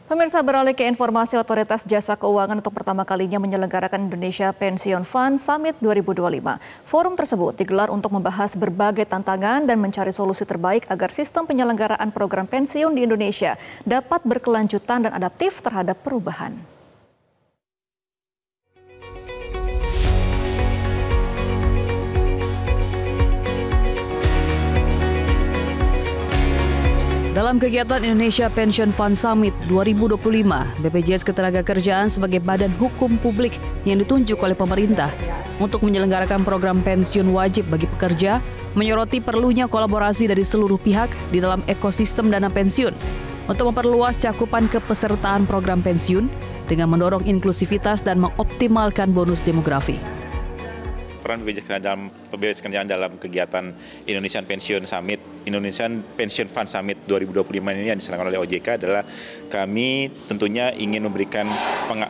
Pemirsa, beralih ke informasi, Otoritas Jasa Keuangan untuk pertama kalinya menyelenggarakan Indonesia Pension Fund Summit 2025. Forum tersebut digelar untuk membahas berbagai tantangan dan mencari solusi terbaik agar sistem penyelenggaraan program pensiun di Indonesia dapat berkelanjutan dan adaptif terhadap perubahan. Dalam kegiatan Indonesia Pension Fund Summit 2025, BPJS Ketenagakerjaan sebagai badan hukum publik yang ditunjuk oleh pemerintah untuk menyelenggarakan program pensiun wajib bagi pekerja, menyoroti perlunya kolaborasi dari seluruh pihak di dalam ekosistem dana pensiun untuk memperluas cakupan kepesertaan program pensiun dengan mendorong inklusivitas dan mengoptimalkan bonus demografi. Peran BPJS Ketenagakerjaan dalam kegiatan Indonesian Pension Fund Summit 2025 ini yang diselenggarakan oleh OJK adalah kami tentunya ingin memberikan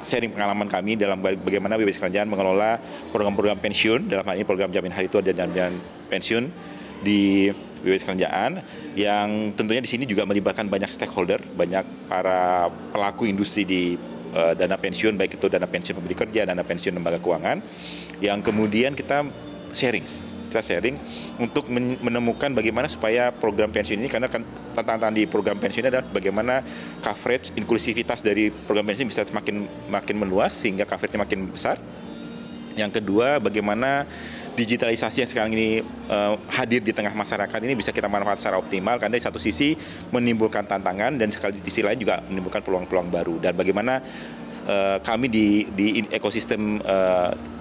sharing pengalaman kami dalam bagaimana BPJS Ketenagakerjaan mengelola program-program pensiun, dalam hal ini program jaminan hari tua dan jaminan pensiun di BPJS Ketenagakerjaan, yang tentunya di sini juga melibatkan banyak stakeholder, banyak para pelaku industri di dana pensiun, baik itu dana pensiun pemberi kerja, dana pensiun lembaga keuangan, yang kemudian kita sharing untuk menemukan bagaimana supaya program pensiun ini, karena kan tantangan di program pensiun adalah bagaimana coverage, inklusivitas dari program pensiun bisa makin meluas sehingga coverage-nya makin besar. Yang kedua, bagaimana digitalisasi yang sekarang ini hadir di tengah masyarakat ini bisa kita manfaatkan secara optimal, karena di satu sisi menimbulkan tantangan dan sekali di sisi lain juga menimbulkan peluang-peluang baru. Dan bagaimana kami di ekosistem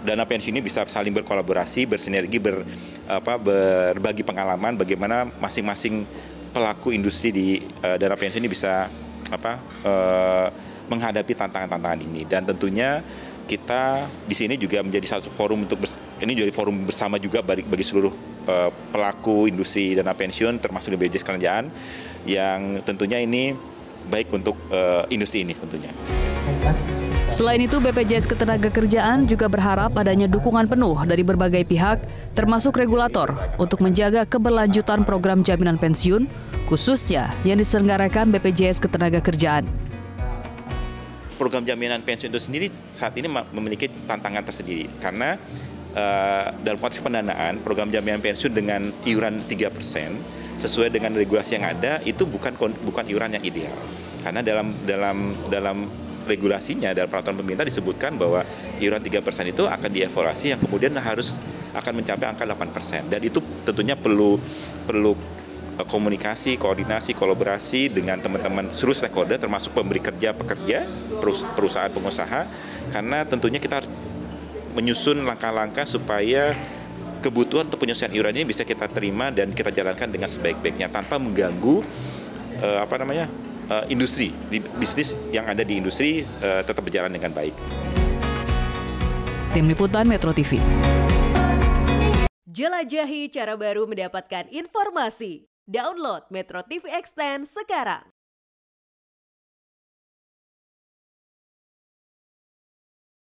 dana pensiun ini bisa saling berkolaborasi, bersinergi, berbagi pengalaman, bagaimana masing-masing pelaku industri di dana pensiun ini bisa menghadapi tantangan-tantangan ini. Dan tentunya kita di sini juga menjadi satu forum ini jadi forum bersama juga bagi seluruh pelaku industri dana pensiun, termasuk di BPJS Ketenagakerjaan, yang tentunya ini baik untuk industri ini tentunya. Selain itu, BPJS Ketenagakerjaan juga berharap adanya dukungan penuh dari berbagai pihak, termasuk regulator, untuk menjaga keberlanjutan program jaminan pensiun, khususnya yang diselenggarakan BPJS Ketenagakerjaan. Program jaminan pensiun itu sendiri saat ini memiliki tantangan tersendiri, karena dalam konteks pendanaan program jaminan pensiun dengan iuran 3% sesuai dengan regulasi yang ada itu bukan iuran yang ideal, karena dalam regulasinya, dalam peraturan pemerintah disebutkan bahwa iuran 3% itu akan dievaluasi, yang kemudian akan mencapai angka 8%, dan itu tentunya perlu komunikasi, koordinasi, kolaborasi dengan teman-teman seluruh stakeholder, termasuk pemberi kerja, pekerja, perusahaan, pengusaha, karena tentunya kita harus menyusun langkah-langkah supaya kebutuhan untuk penyelesaian iuran ini bisa kita terima dan kita jalankan dengan sebaik-baiknya tanpa mengganggu industri, bisnis yang ada di industri tetap berjalan dengan baik. Tim Liputan Metro TV. Jelajahi cara baru mendapatkan informasi. Download Metro TV Extend sekarang.